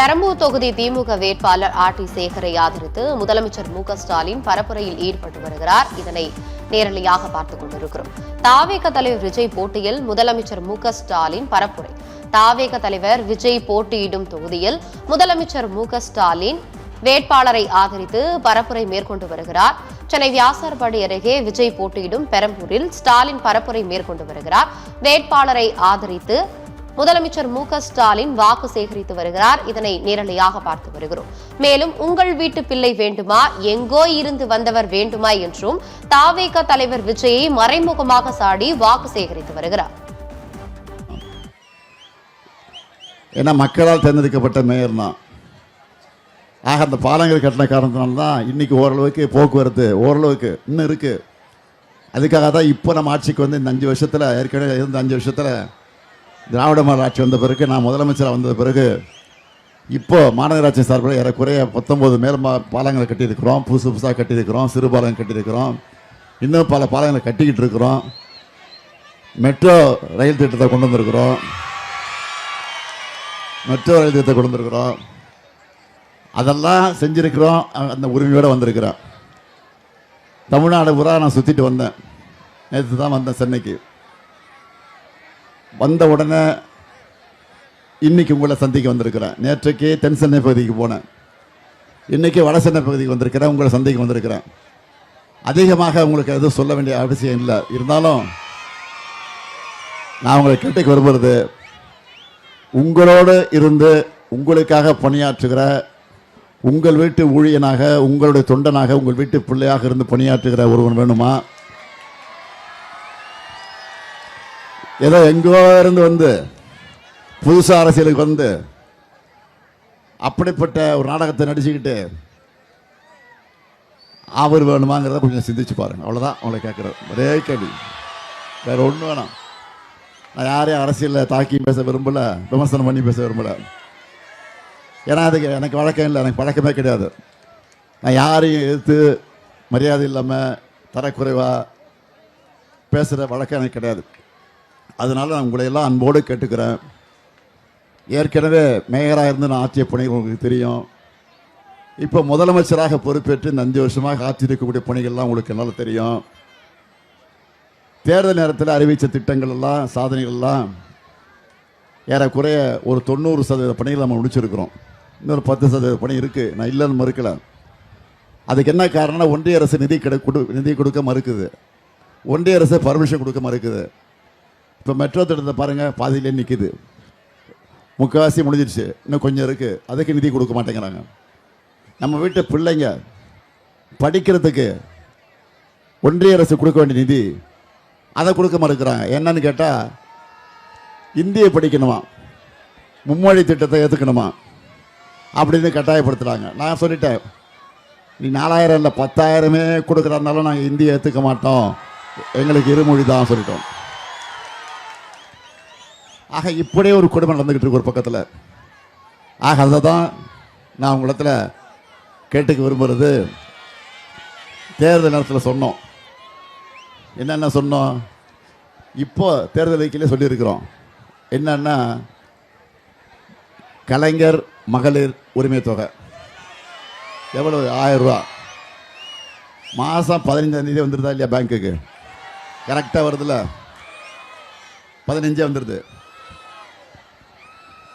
பெரம்பூர் தொகுதி திமுக வேட்பாளர் ஆர்.டி. சேகரை ஆதரித்து முதலமைச்சர் மு.க.ஸ்டாலின் பரப்புரையில் ஈடுபட்டு வருகிறார். இதனை நேரலையாக பார்த்துக் கொண்டிருக்கிறோம். தாவேக தலைவர் விஜய் போட்டியில் முதலமைச்சர் மு.க.ஸ்டாலின் பரப்புரை. தாவேக தலைவர் விஜய் போட்டியிடும் தொகுதியில் முதலமைச்சர் மு.க.ஸ்டாலின் வேட்பாளரை ஆதரித்து பரப்புரை மேற்கொண்டு வருகிறார். சென்னை வியாசார்பாடி அருகே விஜய் போட்டியிடும் பெரம்பூரில் ஸ்டாலின் பரப்புரை மேற்கொண்டு வருகிறார். வேட்பாளரை ஆதரித்து முதலமைச்சர் மு.க.ஸ்டாலின் வாக்கு சேகரித்து வருகிறார். இதனை நேரலையாக பார்த்து வருகிறோம். மேலும் உங்கள் வீட்டு பிள்ளை வேண்டுமா, எங்கோ இருந்து வந்தவர் வேண்டுமா என்றும் தாவேக தலைவர் விஜயை மறைமுகமாக சாடி வாக்கு சேகரித்து வருகிறார். ஏன்னா மக்களால் தேர்ந்தெடுக்கப்பட்ட மேயர் தான். ஆக அந்த பாலங்கள் கட்டின காரணத்தினால்தான் இன்னைக்கு ஓரளவுக்கு போக்குவரத்து ஓரளவுக்கு இன்னும் இருக்கு. அதுக்காக தான் இப்போ நம்ம ஆட்சிக்கு வந்து இந்த 5 வருஷத்தில் ஏற்கனவே இருந்த 5 வருஷத்தில் திராவிட மாடல் ஆட்சி வந்த பிறகு நான் முதலமைச்சராக வந்த பிறகு இப்போ மாநகராட்சி சார்பில் ஏறக்குறைய 19 மேல் பாலங்களை கட்டியிருக்கிறோம். புதுசாக கட்டியிருக்கிறோம். சிறு பாலங்கள் கட்டியிருக்கிறோம். இன்னும் பல பாலங்களை கட்டிக்கிட்டு இருக்கிறோம். மெட்ரோ ரயில் திட்டத்தை கொண்டு வந்திருக்கிறோம். அதெல்லாம் செஞ்சுருக்கிறோம். அந்த உரிமையோடு வந்திருக்கிறேன். தமிழ்நாடு பூரா நான் சுற்றிட்டு வந்தேன். நேற்று தான் வந்தேன் சென்னைக்கு. வந்த உடனே இன்னைக்கு உங்களை சந்திக்க வந்திருக்கிறேன். நேற்றைக்கு தென் சென்னை பகுதிக்கு போனேன். இன்னைக்கு வட சென்னை பகுதிக்கு வந்திருக்கிறேன். உங்களை சந்திக்க வந்திருக்கிறேன். அதிகமாக உங்களுக்கு எதுவும் சொல்ல வேண்டிய அவசியம் இல்லை. இருந்தாலும் நான் உங்களை கேட்டுக்கு வருவது, உங்களோடு இருந்து உங்களுக்காக பணியாற்றுகிற உங்கள் வீட்டு ஊழியனாக, உங்களுடைய தொண்டனாக, உங்கள் வீட்டு பிள்ளையாக இருந்து பணியாற்றுகிற ஒருவன் வேணுமா? ஏதோ எங்கோ இருந்து வந்து புதுசா அரசியலுக்கு வந்து அப்படிப்பட்ட ஒரு நாடகத்தை நடிச்சுக்கிட்டு அவர் வேணுமாங்கிறத கொஞ்சம் சிந்திச்சு பாருங்க. அவ்வளோதான் அவங்களை கேட்குறேன். ஒரே கேள்வி, வேற ஒன்றும் வேணாம். நான் யாரையும் அரசியலில் தாக்கி பேச விரும்பலை, விமர்சனம் பண்ணி பேச விரும்பலை. ஏன்னா அதுக்கு எனக்கு வழக்கம் இல்லை, எனக்கு பழக்கமே கிடையாது. நான் யாரையும் எதிர்த்து மரியாதை இல்லாமல் தரக்குறைவாக பேசுகிற வழக்கம் எனக்கு கிடையாது. அதனால் நான் உங்களையெல்லாம் அன்போடு கேட்டுக்கிறேன். ஏற்கனவே மேயராக இருந்து நான் ஆற்றிய பணிகள் உங்களுக்கு தெரியும். இப்போ முதலமைச்சராக பொறுப்பேற்று இந்த 5 வருஷமாக ஆற்றியிருக்கக்கூடிய பணிகள்லாம் உங்களுக்கு நல்லா தெரியும். தேர்தல் நேரத்தில் அறிவித்த திட்டங்கள் எல்லாம், சாதனைகள்லாம் ஏறக்குறைய ஒரு 90% பணிகள் நம்ம முடிச்சிருக்கிறோம். இன்னொரு 10% பணி இருக்குது. நான் இல்லைன்னு மறுக்கலை. அதுக்கு என்ன காரணம்னா, ஒன்றிய அரசு நிதி கொடுக்க மறுக்குது. ஒன்றிய அரசு பர்மிஷன் கொடுக்க மறுக்குது. இப்போ மெட்ரோ திட்டத்தை பாருங்கள், பாதியிலே நிற்கிது. முக்கால்வாசி முடிஞ்சிடுச்சு, இன்னும் கொஞ்சம் இருக்குது. அதுக்கு நிதி கொடுக்க மாட்டேங்கிறாங்க. நம்ம வீட்டு பிள்ளைங்க படிக்கிறதுக்கு ஒன்றிய அரசு கொடுக்க வேண்டிய நிதி, அதை கொடுக்க மறுக்கிறாங்க. என்னன்னு கேட்டால், இந்தியை படிக்கணுமா, மும்மொழி திட்டத்தை ஏற்றுக்கணுமா அப்படின்னு கட்டாயப்படுத்துகிறாங்க. நான் சொல்லிட்டேன், நீ 4000 இல்லை 10,000மே கொடுக்குறதுனால நாங்கள் இந்தியை ஏற்றுக்க மாட்டோம், எங்களுக்கு இருமொழி தான் சொல்லிட்டோம். ஆக இப்படியே ஒரு கொடுமை நடந்துக்கிட்டு இருக்கு ஒரு பக்கத்தில். ஆக அதை தான் நான் உங்களிடத்தில் கேட்டுக்க விரும்புகிறது. தேர்தல் நேரத்தில் சொன்னோம். என்னென்ன சொன்னோம்? இப்போ தேர்தல் அறிக்கையிலே சொல்லியிருக்கிறோம். என்னன்னா, கலைஞர் மகளிர் உரிமை தொகை எவ்வளவு? 1000 ரூபா. மாதம் 15ஆம் தேதி வந்துடுதா இல்லையா? பேங்க்குக்கு கரெக்டாக வருதுல்ல? 15 வந்துடுது.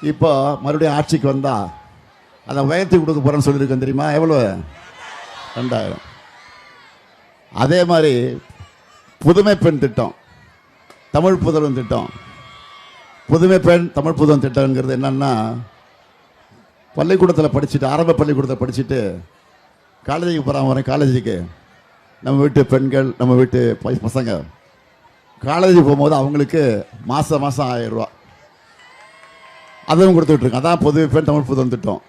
இப்போ மறுபடியும் ஆட்சிக்கு வந்தால் அதை உயர்த்தி கொடுக்க போகிறேன்னு சொல்லியிருக்கேன். தெரியுமா எவ்வளோ? 2000. அதே மாதிரி புதுமை பெண் திட்டம், தமிழ் புதல்வன் திட்டம். புதுமை பெண் தமிழ் புதல்வன் திட்டங்கிறது என்னன்னா, பள்ளிக்கூடத்தில் படிச்சுட்டு, ஆரம்ப பள்ளிக்கூடத்தில் படிச்சுட்டு காலேஜுக்கு போகிறாங்க. வரேன் காலேஜுக்கு, நம்ம வீட்டு பெண்கள், நம்ம வீட்டு பசங்க காலேஜுக்கு போகும்போது அவங்களுக்கு மாதம் 1000 ரூபா அதுவும் கொடுத்துட்ருக்கோம். அதான் புதுமை பெண் தமிழ் புதல்வன் திட்டம்.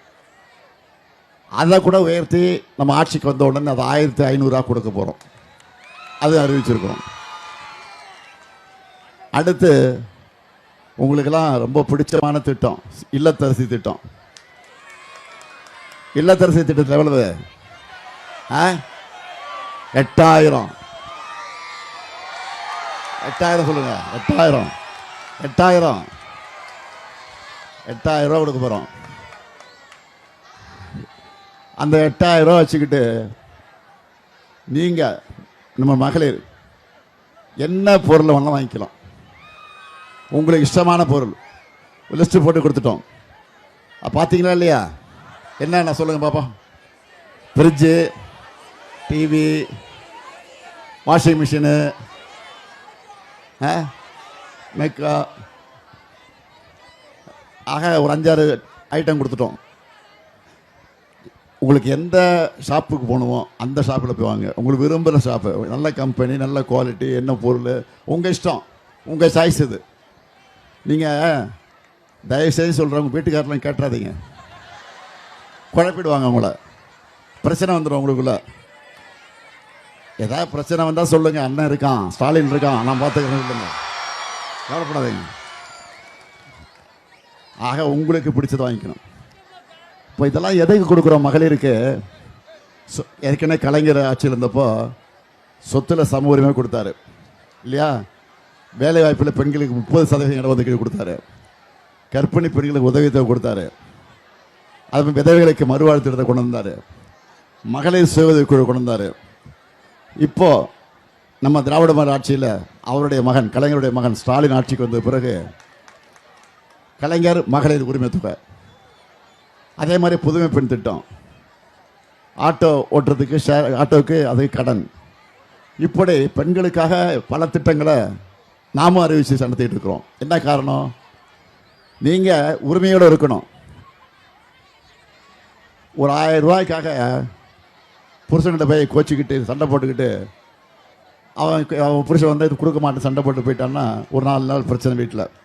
அதை கூட உயர்த்தி நம்ம ஆட்சிக்கு வந்த உடனே அது 1500 கொடுக்க போகிறோம். அது அறிவிச்சிருக்கிறோம். அடுத்து உங்களுக்கெல்லாம் ரொம்ப பிடிச்சமான திட்டம், இல்லத்தரசி திட்டம். இல்லத்தரசி திட்டத்தில் எவ்வளவு? 8000. 8000 சொல்லுங்க. 8000 ரூபா கொடுக்க போகிறோம். அந்த 8000 ரூபா வச்சுக்கிட்டு நீங்கள் நம்ம மகளிர் என்ன பொருளை வேணாலும் வாங்கிக்கலாம். உங்களுக்கு இஷ்டமான பொருள் லிஸ்ட்டு போட்டு கொடுத்துட்டோம். பார்த்தீங்களா இல்லையா? என்ன சொல்லுங்கள் பாப்போம். ஃப்ரிட்ஜு, டிவி, வாஷிங் மிஷினு, மேக்கா, ஆக ஒரு 5-6 ஐட்டம் கொடுத்துட்டோம். உங்களுக்கு எந்த ஷாப்புக்கு போகணுமோ அந்த ஷாப்பில் போய் வாங்க. உங்களுக்கு விரும்புகிற ஷாப்பு, நல்ல கம்பெனி, நல்ல குவாலிட்டி, என்ன பொருள் உங்கள் இஷ்டம், உங்கள் சாய்ஸ் இது. நீங்கள் தயவுசெய்து சொல்கிறேன், உங்கள் வீட்டுக்காரெலாம் கேட்டுறாதீங்க, குழப்பிடுவாங்க உங்களை. பிரச்சனை வந்துடும் உங்களுக்குள்ள. ஏதாவது பிரச்சனை வந்தால் சொல்லுங்கள், அண்ணன் இருக்கான், ஸ்டாலின் இருக்கான், நான் பார்த்துக்கிறேன் சொல்லுங்க, கவலைப்படாதீங்க. ஆக உங்களுக்கு பிடிச்சதை வாங்கிக்கணும். இப்போ இதெல்லாம் எதுக்கு கொடுக்குறோம்? மகளிருக்கு ஏற்கனவே கலைஞர் ஆட்சியில் இருந்தப்போ சொத்தில் சம உரிமை கொடுத்தாரு இல்லையா? வேலை வாய்ப்பில் பெண்களுக்கு 30% இடஒதுக்கீடு கொடுத்தாரு. கர்ப்பிணி பெண்களுக்கு உதவித்தொகை கொடுத்தாரு. அது விதவைகளுக்கு மறுவாழ்வு திட்டத்தை கொண்டு வந்தார். மகளிர் சுய உதவிக்குழு கொண்டு வந்தார். இப்போது நம்ம திராவிட மாடல் ஆட்சியில் அவருடைய மகன், கலைஞருடைய மகன் ஸ்டாலின் ஆட்சிக்கு வந்த பிறகு கலைஞர் மகளிர் உரிமை தொகை, அதே மாதிரி புதுமை பெண் திட்டம், ஆட்டோ ஓட்டுறதுக்கு ஆட்டோவுக்கு அது கடன், இப்படி பெண்களுக்காக பல திட்டங்களை நாமும் அறிவித்து நடத்திட்டு இருக்கிறோம். என்ன காரணம்? நீங்கள் உரிமையோடு இருக்கணும். ஒரு 1000 ரூபாய்க்காக புருஷன்கிட்ட போய் கோச்சிக்கிட்டு சண்டை போட்டுக்கிட்டு அவன் புருஷன் வந்து கொடுக்க மாட்டேன் சண்டை போட்டு போயிட்டான்னா ஒரு 4 நாள் பிரச்சனை வீட்டில்.